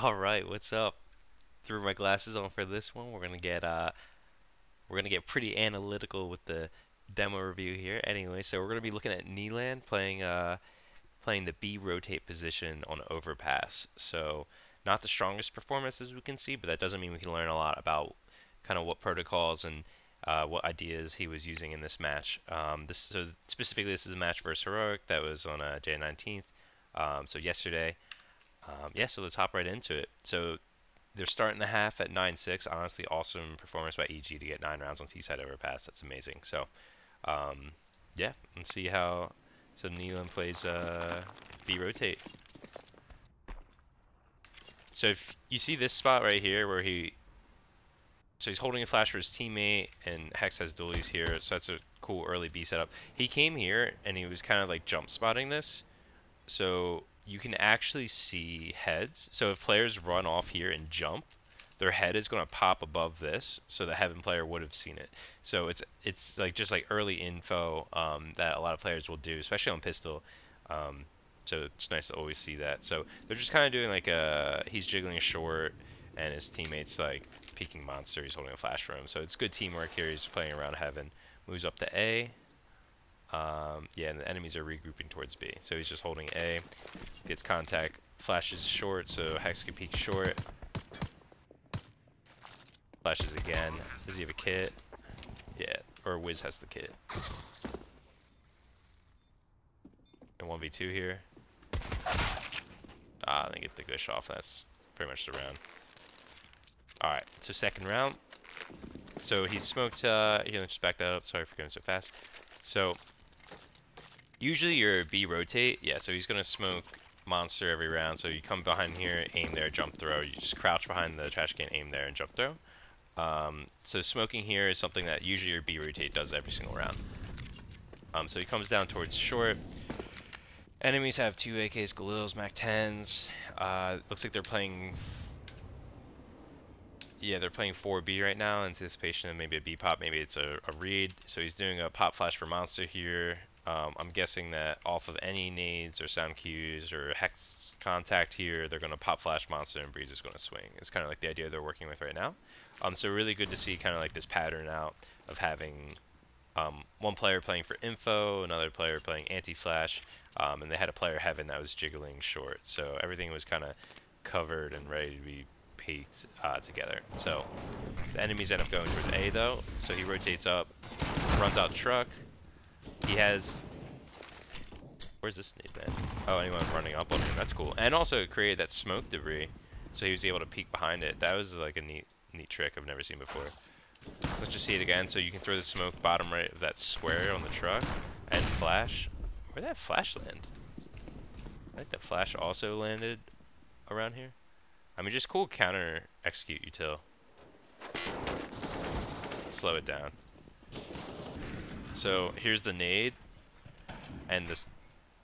All right, what's up? Threw my glasses on for this one. We're gonna get pretty analytical with the demo review here. Anyway, so we're gonna be looking at neaLaN playing the B rotate position on Overpass. So not the strongest performance as we can see, but that doesn't mean we can learn a lot about kind of what protocols and what ideas he was using in this match. Specifically, this is a match versus Heroic that was on Jan 19th. So yesterday. Yeah, so let's hop right into it. So they're starting the half at 9-6. Honestly, awesome performance by EG to get 9 rounds on T-side overpass. That's amazing. So, yeah, let's see how. So neaLaN plays B rotate. So if you see this spot right here where so he's holding a flash for his teammate, and Hex has dualies here. So that's a cool early B setup. He came here and he was kind of like jump spotting this. So you can actually see heads. So if players run off here and jump, their head is going to pop above this, so the Heaven player would have seen it. So it's like just like early info that a lot of players will do, especially on pistol. So it's nice to always see that. So they're just kind of doing like he's jiggling short, and his teammates like peeking monster. He's holding a flash for him. So it's good teamwork here. He's playing around Heaven. Moves up to A. Yeah, and the enemies are regrouping towards B. So he's just holding A, gets contact, flashes short, so Hex can peek short. Flashes again. Does he have a kit? Yeah, or Wiz has the kit. And 1v2 here. They get the gush off. That's pretty much the round. Alright, so second round. So he smoked, here, let's just back that up. Sorry for going so fast. So usually your B rotate, yeah, so he's gonna smoke monster every round. So you come behind here, aim there, jump throw. You just crouch behind the trash can, aim there, and jump throw. So smoking here is something that usually your B rotate does every single round. So he comes down towards short. Enemies have 2 AKs, Galils, Mac 10s. Looks like they're playing. Yeah, they're playing 4B right now, anticipation of maybe a B pop, maybe it's a read. So he's doing a pop flash for monster here. I'm guessing that off of any nades or sound cues or hex contact here, they're going to pop flash monster and Breeze is going to swing. It's kind of like the idea they're working with right now. So really good to see kind of like this pattern out of having one player playing for info, another player playing anti-flash, and they had a player Heaven that was jiggling short. So everything was kind of covered and ready to be peaked together. So the enemies end up going towards A though. So he rotates up, runs out truck. He has. Where's this nade man? Oh, anyone running up on him. That's cool. And also it created that smoke debris, so he was able to peek behind it. That was like a neat trick I've never seen before. So let's just see it again. So you can throw the smoke bottom right of that square on the truck and flash. Where'd that flash land? I think that flash also landed around here. I mean, just cool counter execute util. Slow it down. So here's the nade, and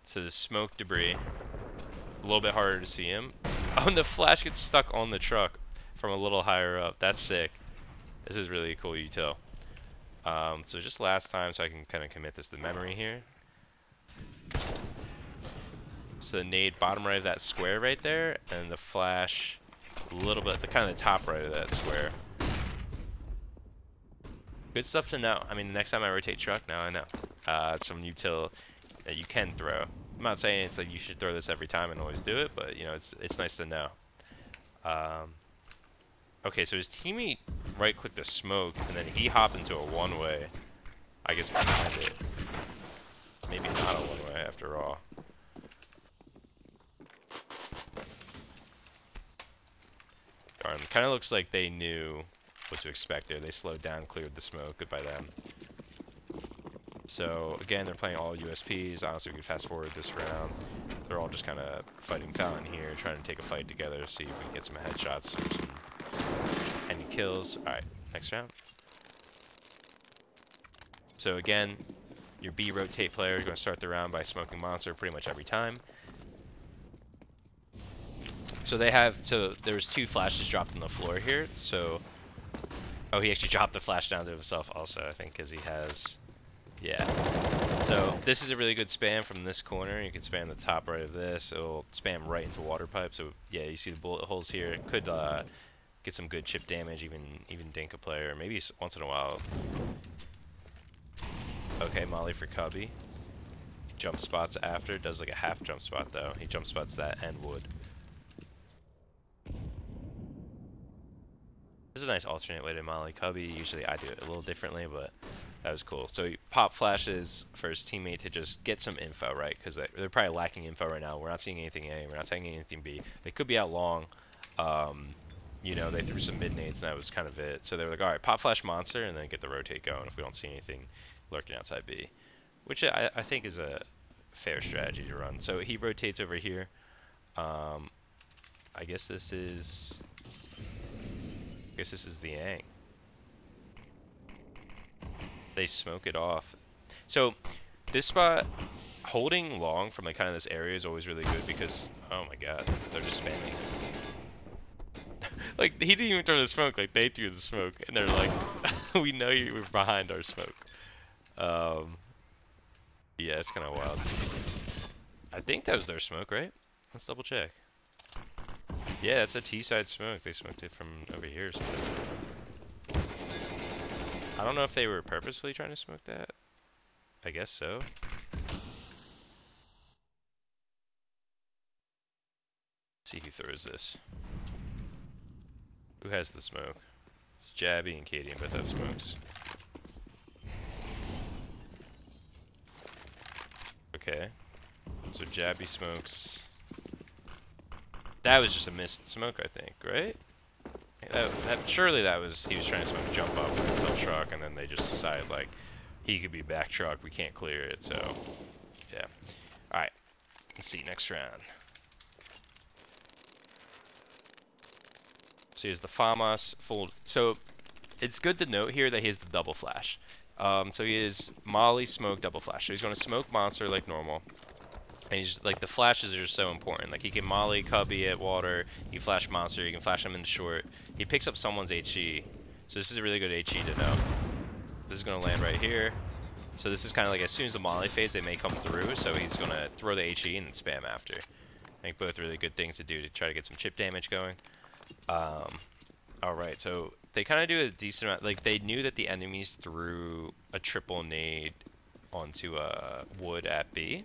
so the smoke debris, a little bit harder to see him. Oh, and the flash gets stuck on the truck from a little higher up. That's sick. This is really cool util. So just last time, so I can kind of commit this to memory here. So the nade bottom right of that square right there, and the flash a little bit, the kind of the top right of that square. Good stuff to know. I mean, the next time I rotate truck, now I know. It's some util that you can throw. I'm not saying it's like you should throw this every time and always do it, but you know, it's nice to know. Okay, so his teammate right-clicked the smoke, and then he hopped into a one-way. I guess behind it. Maybe not a one-way after all. Darn, kind of looks like they knew what to expect there. They slowed down, cleared the smoke. Good by them. So again, they're playing all USPs. Honestly, we could fast forward this round. They're all just kind of fighting Fountain here, trying to take a fight together, see if we can get some headshots or some any kills. All right, next round. So again, your B rotate player is going to start the round by smoking monster pretty much every time. So there's 2 flashes dropped on the floor here. So, oh, he actually dropped the flash down to himself also, I think, because he has, yeah. So this is a really good spam from this corner. You can spam the top right of this. It'll spam right into water pipe. So yeah, you see the bullet holes here. It could get some good chip damage, even dink a player, maybe once in a while. Okay, molly for Cubby. He jump spots after. Does like a half jump spot though. He jump spots that and wood. This is a nice alternate way to molly Cubby. Usually I do it a little differently, but that was cool. So he pop flashes for his teammate to just get some info, right? Because they're probably lacking info right now. We're not seeing anything A. We're not seeing anything B. They could be out long. You know, they threw some mid nades and that was kind of it. So they're like, all right, pop flash monster and then get the rotate going if we don't see anything lurking outside B, which I think is a fair strategy to run. So he rotates over here. I guess this is the Yang. They smoke it off. So this spot, holding long from like kind of this area is always really good because, oh my god, they're just spamming. Like, he didn't even throw the smoke, like they threw the smoke and they're like, we know you were behind our smoke. Yeah, it's kind of wild. I think that was their smoke, right? Let's double check. Yeah, that's a T-side smoke. They smoked it from over here or something. I don't know if they were purposefully trying to smoke that. I guess so. Let's see who throws this. Who has the smoke? It's Jabby and Katie, both have smokes. Okay. So Jabby smokes. That was just a missed smoke, I think, right? Surely that was, he was trying to smoke jump up with the truck, and then they just decided, like, he could be back truck, we can't clear it, so, yeah. Alright, let's see, next round. So here's the FAMAS full, so it's good to note here that he has the double flash. So he is molly, smoke, double flash. So he's going to smoke monster like normal. And he's like, the flashes are so important. Like, he can molly Cubby at water, he can flash monster, he can flash him in short. He picks up someone's HE. So this is a really good HE to know. This is going to land right here. So this is kind of like, as soon as the molly fades, they may come through. So he's going to throw the HE and then spam after. I think both really good things to do to try to get some chip damage going. Alright, so they kind of do a decent amount. Like, they knew that the enemies threw a triple nade onto wood at B.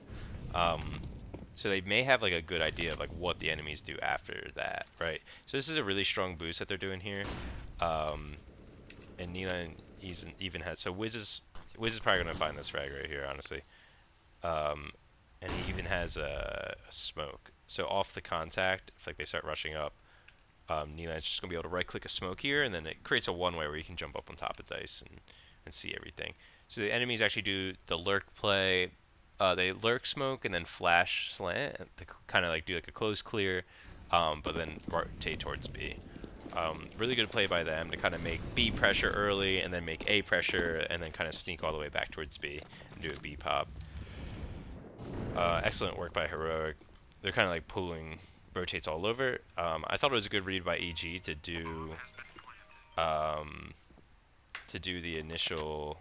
So they may have like a good idea of like what the enemies do after that, right? So this is a really strong boost that they're doing here. And neaLaN even has, so Wiz is probably gonna find this frag right here, honestly. And he even has a smoke. So off the contact, if like they start rushing up, neaLaN's just gonna be able to right click a smoke here, and then it creates a one way where you can jump up on top of dice and see everything. So the enemies actually do the lurk play. They lurk smoke and then flash slant to kind of like do like a close clear, but then rotate towards B. Really good play by them to kind of make B pressure early and then make A pressure and then kind of sneak all the way back towards B and do a B pop. Excellent work by Heroic. They're kind of like pulling rotates all over. I thought it was a good read by EG to do the initial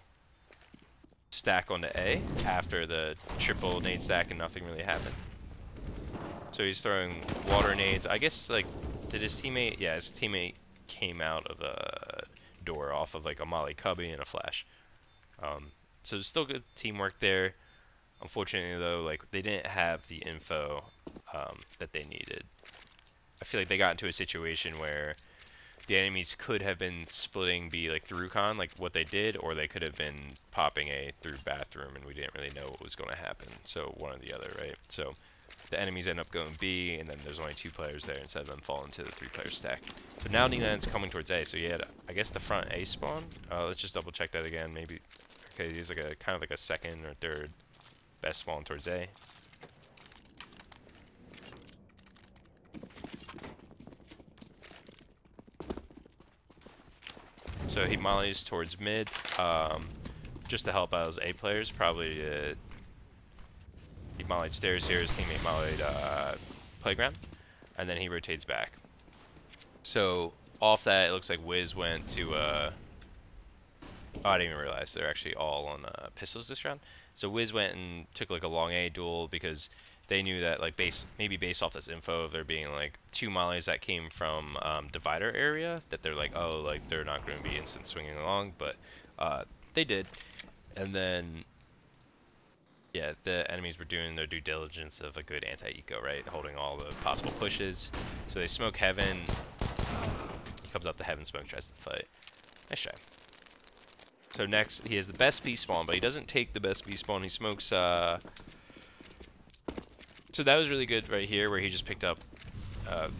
stack onto A after the triple nade stack and nothing really happened. So he's throwing water nades. I guess, like, did his teammate, yeah, his teammate came out of a door off of like a molly Cubby and a flash. So it's still good teamwork there. Unfortunately though, like, they didn't have the info that they needed. I feel like they got into a situation where the enemies could have been splitting B like through con, like what they did, or they could have been popping A through bathroom, and we didn't really know what was going to happen. So one or the other, right? So the enemies end up going B, and then there's only 2 players there instead of them falling to the 3-player stack. So now neaLaN's coming towards A. So he had, I guess, the front A spawn. Let's just double check that again. Maybe, okay, he's like a kind of like a second or third best spawn towards A. So he mollies towards mid, just to help out his A players. Probably he mollied stairs here, his teammate mollied playground, and then he rotates back. So off that, it looks like Wiz went to Oh, I didn't even realize they're actually all on pistols this round. So Wiz went and took like a long A duel because they knew that like maybe based off this info of there being like 2 mollies that came from divider area, that they're like, oh, like they're not going to be instant swinging along, but they did. And then yeah, the enemies were doing their due diligence of a good anti-eco, right? Holding all the possible pushes. So they smoke heaven. He comes up the heaven smoke, tries to fight. Nice try. So next, he has the best B spawn, but he doesn't take the best B spawn. He smokes, so that was really good right here, where he just picked up, oh,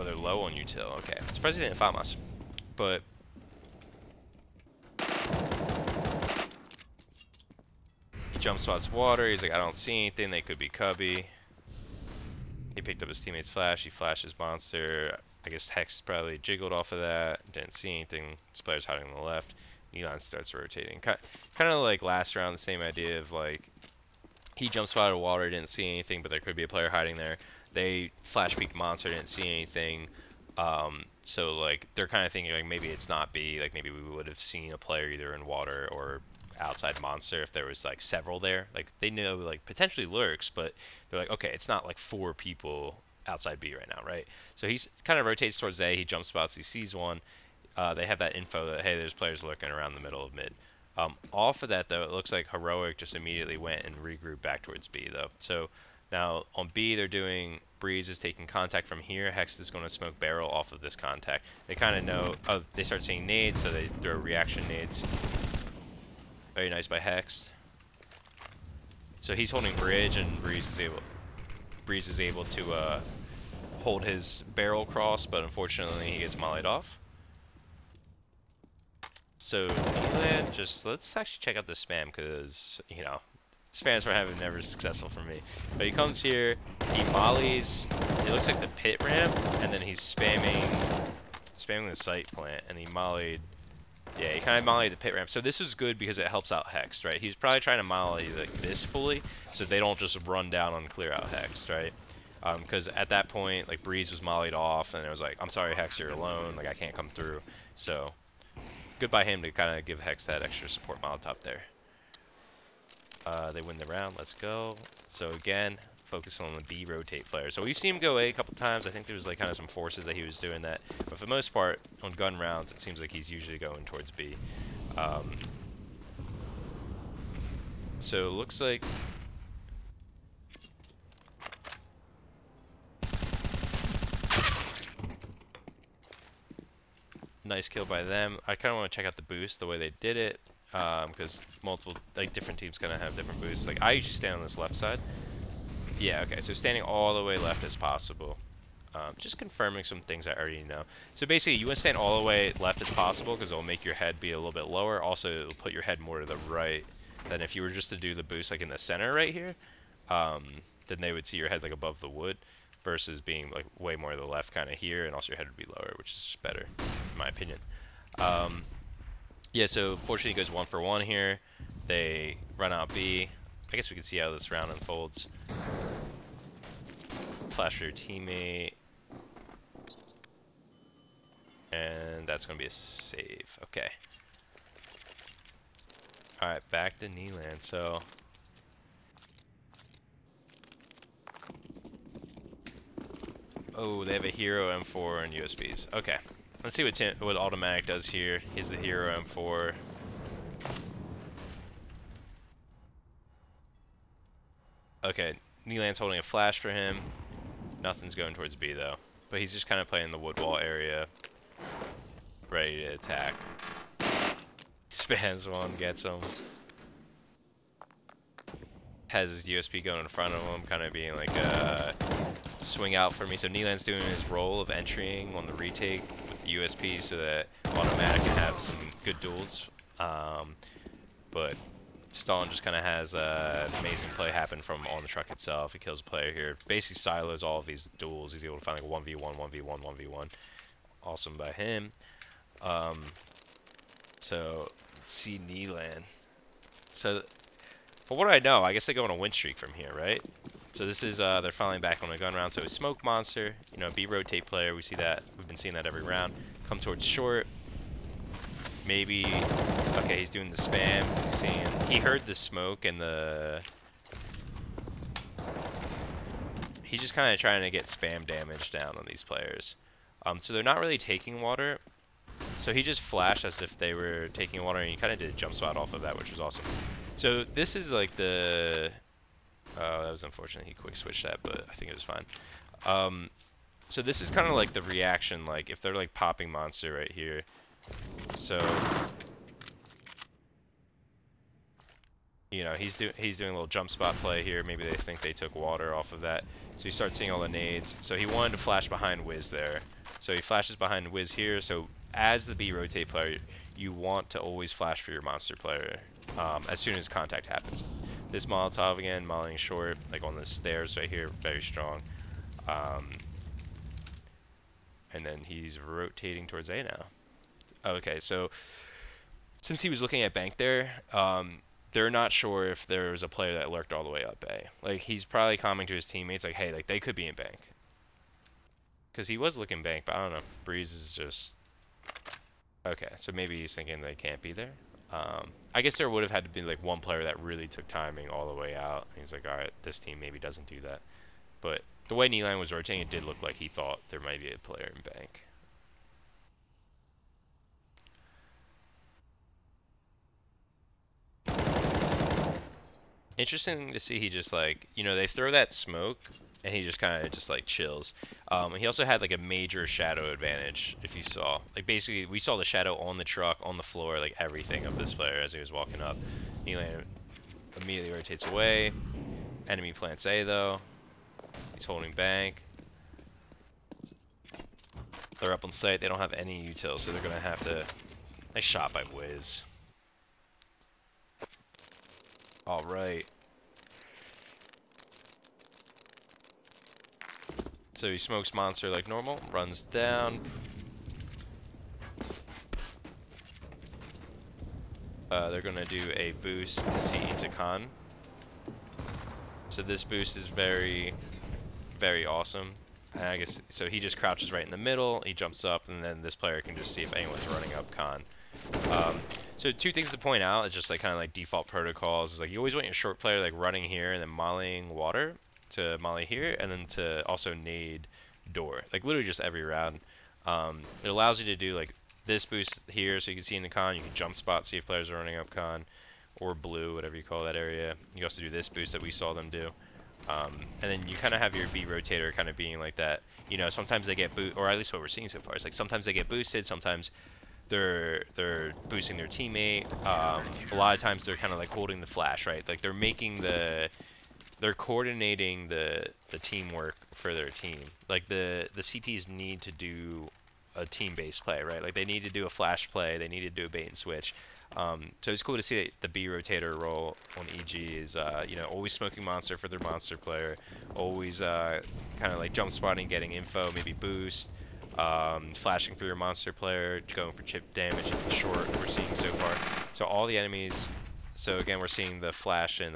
they're low on util. Okay, surprised he didn't FAMAS. But he jump spots water. He's like, I don't see anything. They could be cubby. He picked up his teammate's flash. He flashes monster. I guess Hex probably jiggled off of that. Didn't see anything. This player's hiding on the left. neaLaN starts rotating. Kind of like last round, the same idea of like he jump spotted water, didn't see anything, but there could be a player hiding there. They flash peeked monster, didn't see anything. So like they're kind of thinking like maybe it's not B. Like maybe we would have seen a player either in water or outside monster if there was like several there. Like they know like potentially lurks, but they're like, okay, it's not like 4 people outside B right now, right? So he's kind of rotates towards A. He jump spots. He sees one. They have that info that hey, there's players lurking around the middle of mid. Off of that though, it looks like Heroic just immediately went and regrouped back towards B though. So now on B, they're doing Breeze is taking contact from here. Hex is going to smoke barrel off of this contact. They kind of know. Oh, they start seeing nades, so they throw reaction nades. Very nice by Hex. So he's holding bridge, and Breeze is able to hold his barrel cross, but unfortunately he gets mollied off. So neaLaN, just let's actually check out the spam, because you know spams for having never successful for me. But he comes here, he mollies. It looks like the pit ramp, and then he's spamming the site plant, and he mollied. Yeah, he kind of mollied the pit ramp. So this is good because it helps out Hex, right? He's probably trying to molly like this fully, so they don't just run down and clear out Hex, right? Because at that point, like Breeze was mollied off, and it was like, I'm sorry, Hex, you're alone. Like I can't come through. So good by him to kind of give Hex that extra support Molotov there. They win the round. Let's go. So again, focus on the B rotate player. So we've seen him go A a couple times. I think there was like kind of some forces that he was doing that, but for the most part, on gun rounds, it seems like he's usually going towards B. So it looks like nice kill by them. I kind of want to check out the boost, the way they did it, because multiple, like different teams kind of have different boosts. Like I usually stand on this left side. Yeah, okay, so standing all the way left as possible. Just confirming some things I already know. So basically, you want to stand all the way left as possible because it'll make your head be a little bit lower. Also, it'll put your head more to the right than if you were just to do the boost like in the center right here. Then they would see your head like above the wood versus being like way more to the left kind of here, and also your head would be lower, which is just better, in my opinion. Yeah, so fortunately, it goes 1 for 1 here. They run out B. I guess we can see how this round unfolds. Flash for your teammate. And that's going to be a save. Okay. Alright, back to neaLaN. So oh, they have a hero M4 and USBs. Okay. Let's see what automatic does here. Here's the hero M4. Okay, neaLaN's holding a flash for him. Nothing's going towards B though. But he's just kind of playing the wood wall area. Ready to attack. Spans one, gets him. Has his USP going in front of him, kind of being like a swing out for me. So neaLaN's doing his role of entering on the retake with the USP so that automatic can have some good duels. But Stalin just kind of has an amazing play happen from on the truck itself. He kills a player here. Basically silos all of these duels. He's able to find like a 1v1, 1v1, 1v1. Awesome by him. So let's see neaLaN. So for what I know, I guess they go on a win streak from here, right? So this is they're finally back on a gun round. So smoke monster, you know, B rotate player. We see that. We've been seeing that every round. Come towards short. Maybe, okay, he's doing the spam. He's seeing, he heard the smoke and he's just kind of trying to get spam damage down on these players. So they're not really taking water. So he just flashed as if they were taking water, and he kind of did a jump spot off of that, which was awesome. So this is like the, oh, that was unfortunate. He quick switched that, but I think it was fine. So this is kind of like the reaction, like if they're like popping monster right here. So, you know, he's doing a little jump spot play here. Maybe they think they took water off of that. So he starts seeing all the nades. So he wanted to flash behind Wiz there. So he flashes behind Wiz here. So as the B rotate player, you want to always flash for your monster player as soon as contact happens. This Molotov again, mollying short, like on the stairs right here, very strong. And then he's rotating towards A now. Okay, so since he was looking at bank there, they're not sure if there was a player that lurked all the way up A. Like, he's probably commenting to his teammates, like, hey, like, they could be in bank. Because he was looking bank, but I don't know. Breeze is just... Okay, so maybe he's thinking they can't be there. I guess there would have had to be, like, one player that really took timing all the way out. And he's like, alright, this team maybe doesn't do that. But the way neaLaN was rotating, it did look like he thought there might be a player in bank. Interesting to see he just like, you know, they throw that smoke and he just kind of just like chills. He also had like a major shadow advantage, if you saw. Like basically we saw the shadow on the truck, on the floor, like everything of this player as he was walking up. neaLaN immediately rotates away. Enemy plants A though. He's holding bank. They're up on site, they don't have any util, so they're gonna have to... Nice shot by Wiz. Alright. So he smokes monster like normal, runs down. They're gonna do a boost to see into con. So this boost is very, very awesome. And I guess, so he just crouches right in the middle, he jumps up, and then this player can just see if anyone's running up con. So two things to point out, it's just like kind of like default protocols. Is like you always want your short player like running here and then mollying water to molly here, and then to also nade door. Like literally just every round. It allows you to do like this boost here, so you can see in the con. You can jump spot, see if players are running up con, or blue, whatever you call that area. You also do this boost that we saw them do. And then you kind of have your B rotator kind of being like that. You know, sometimes they get or at least what we're seeing so far is like sometimes they get boosted, sometimes they're boosting their teammate. A lot of times they're kind of like holding the flash, right? Like they're coordinating the teamwork for their team. Like the CTs need to do a team-based play, right? Like they need to do a flash play, they need to do a bait and switch. So it's cool to see that the B rotator role on EG is, you know, always smoking monster for their monster player, always kind of like jump spotting, getting info, maybe boost, flashing for your monster player, going for chip damage in the short we're seeing so far. So all the enemies, so again we're seeing the flash and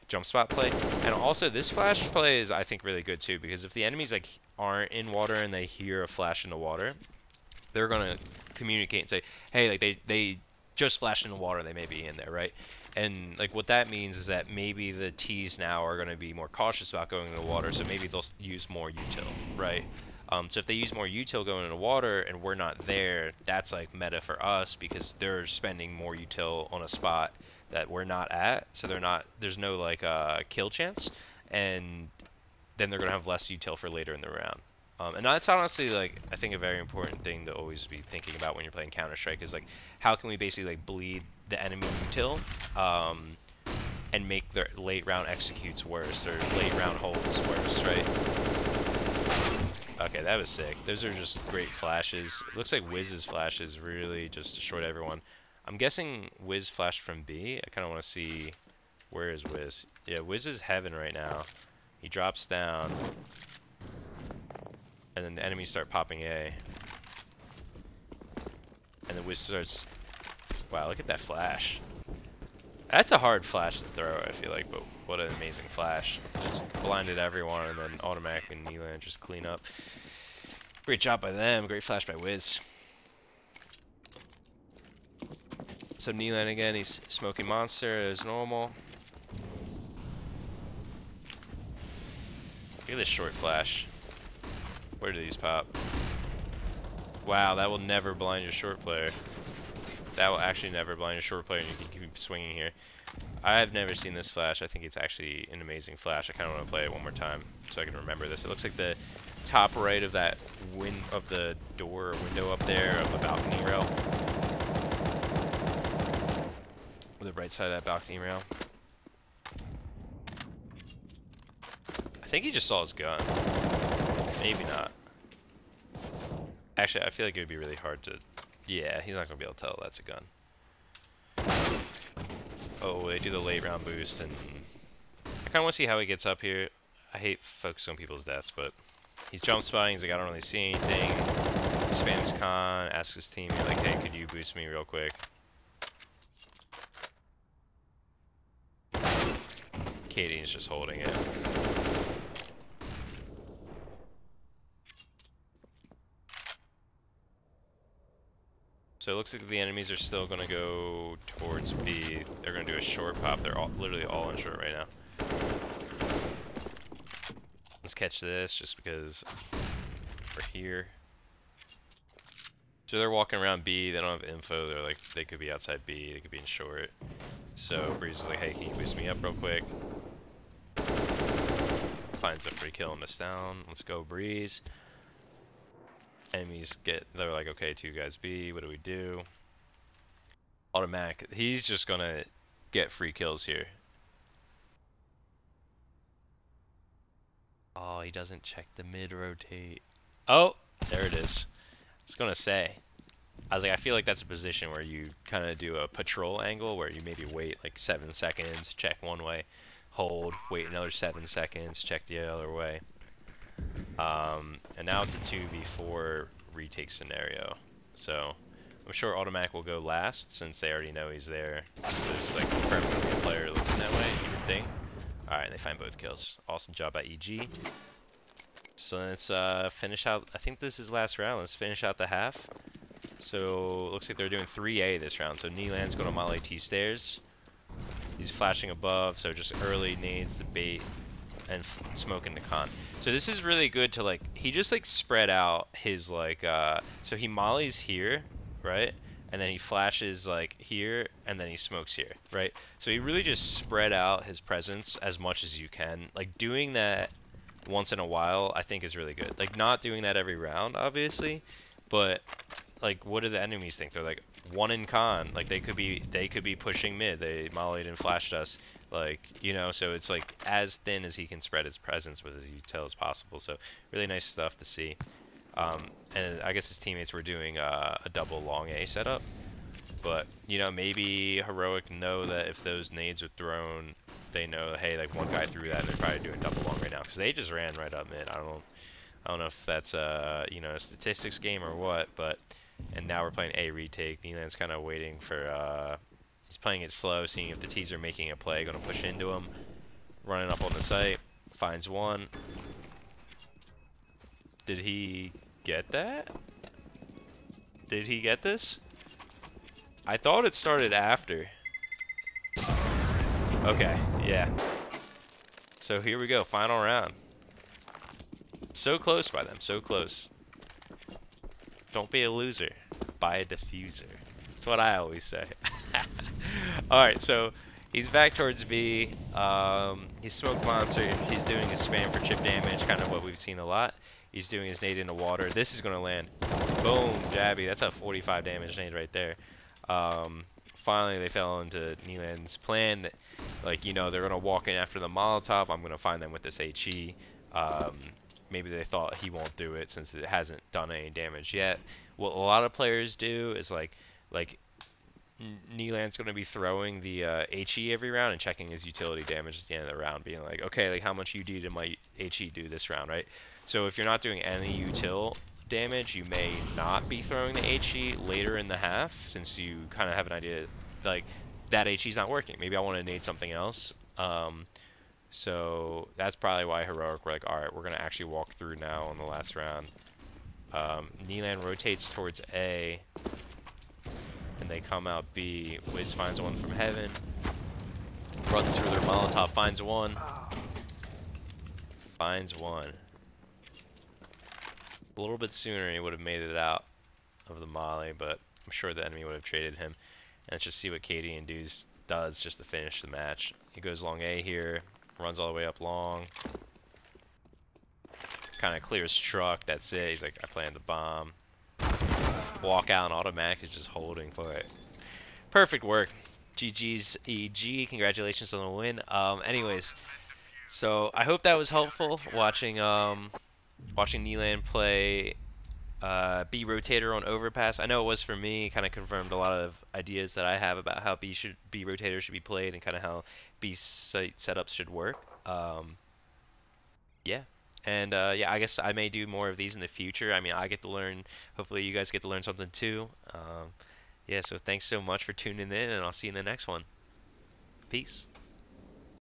jump spot play, and also this flash play is I think really good too, because if the enemies like aren't in water and they hear a flash in the water, they're gonna communicate and say, hey, like they just flashed in the water, they may be in there, right? And like what that means is that maybe the T's now are going to be more cautious about going in the water, so maybe they'll use more util, right? So if they use more util going in the water and we're not there, that's like meta for us because they're spending more util on a spot that we're not at, so there's no like kill chance, and then they're going to have less util for later in the round. And that's honestly, like, I think a very important thing to always be thinking about when you're playing Counterstrike is, like, how can we basically, like, bleed the enemy util and make their late round executes worse, or late round holds worse, right? Okay, that was sick. Those are just great flashes. It looks like Wiz's flashes really just destroyed everyone. I'm guessing Wiz flashed from B. I kind of want to see, where is Wiz? Yeah, Wiz is heaven right now. He drops down. And then the enemies start popping A. And the Wiz starts... Wow, look at that flash. That's a hard flash to throw, I feel like, but what an amazing flash. Just blinded everyone, and then automatically neaLaN just clean up. Great job by them. Great flash by Wiz. So neaLaN again, he's smoking monster as normal. Look at this short flash. Where do these pop? Wow, that will never blind your short player. That will actually never blind your short player, and you can keep swinging here. I have never seen this flash. I think it's actually an amazing flash. I kind of want to play it one more time so I can remember this. It looks like the top right of that of the door or window up there of the balcony rail. The right side of that balcony rail. I think he just saw his gun. Maybe not. Actually, I feel like it would be really hard to... Yeah, he's not going to be able to tell that's a gun. Oh, they do the late round boost, and I kind of want to see how he gets up here. I hate focusing on people's deaths, but he's jump spotting. He's like, I don't really see anything. He spams con, asks his team, like, hey, could you boost me real quick? Katie's just holding it. So it looks like the enemies are still going to go towards B. They're going to do a short pop. They're literally all in short right now. Let's catch this just because we're here. So they're walking around B. They don't have info. They're like, they could be outside B. They could be in short. So Breeze is like, hey, can you boost me up real quick? Finds a free kill and miss down. Let's go, Breeze. Enemies they're like, okay, 2 guys B, what do we do? Automatic, he's just gonna get free kills here. Oh, he doesn't check the mid rotate. Oh, there it is. I was gonna say, I was like, I feel like that's a position where you kind of do a patrol angle where you maybe wait like 7 seconds, check one way, hold, wait another 7 seconds, check the other way. And now it's a 2v4 retake scenario. So I'm sure automatic will go last since they already know he's there. So there's like permanently a player looking that way, you would think. Alright, they find both kills. Awesome job by EG. So let's finish out. I think this is last round. Let's finish out the half. So looks like they're doing 3A this round. So neaLaN's going to Molly T stairs. He's flashing above, so just early nades to bait and smoking the con. So this is really good to like, he just like spread out his like, so he mollies here, right? And then he flashes like here, and then he smokes here, right? So he really just spread out his presence as much as you can. Like doing that once in a while, I think is really good. Like not doing that every round, obviously, but like what do the enemies think? They're like 1 in con, like they could be pushing mid. They mollied and flashed us. Like, you know, so it's like as thin as he can spread his presence with as util as possible. So really nice stuff to see. And I guess his teammates were doing a double long A setup. But, you know, maybe Heroic know that if those nades are thrown, they know, hey, like one guy threw that and they're probably doing double long right now. Because they just ran right up mid. I don't know if that's, you know, a statistics game or what, but... And now we're playing A retake. neaLaN's kind of waiting for... He's playing it slow, seeing if the T's are making a play, going to push into him. Running up on the site, finds one. Did he get that? Did he get this? I thought it started after. Okay, yeah. So here we go, final round. So close by them, so close. Don't be a loser, buy a diffuser. That's what I always say. Alright, so he's back towards B. He's smoke monster. He's doing his spam for chip damage, kind of what we've seen a lot. He's doing his nade into water. This is going to land. Boom, jabby. That's a 45 damage nade right there. Finally, they fell into neaLaN's plan. Like, you know, they're going to walk in after the Molotov. I'm going to find them with this HE. Maybe they thought he won't do it since it hasn't done any damage yet. What a lot of players do is like neaLaN's going to be throwing the HE every round and checking his utility damage at the end of the round, being like, okay, like how much UD did my HE do this round, right? So if you're not doing any util damage, you may not be throwing the HE later in the half, since you kind of have an idea, like, that HE's not working. Maybe I want to nade something else. So that's probably why Heroic were like, alright, we're going to actually walk through now on the last round. neaLaN rotates towards A. and they come out B. Wiz finds one from heaven, runs through their Molotov, finds one. A little bit sooner he would have made it out of the molly, but I'm sure the enemy would have traded him. And let's just see what Katie and does just to finish the match. He goes long A here, runs all the way up long, kind of clears truck, that's it. He's like, I planted the bomb. Walk out and automatic is just holding for it. Perfect work. GG's EG, congratulations on the win. Anyways, so I hope that was helpful watching watching neaLaN play B rotator on Overpass. I know it was for me. Kind of confirmed a lot of ideas that I have about how B rotator should be played and kind of how B site setups should work. Yeah. And yeah, I guess I may do more of these in the future. I mean, I get to learn. Hopefully, you guys get to learn something too. Yeah. So thanks so much for tuning in, and I'll see you in the next one. Peace.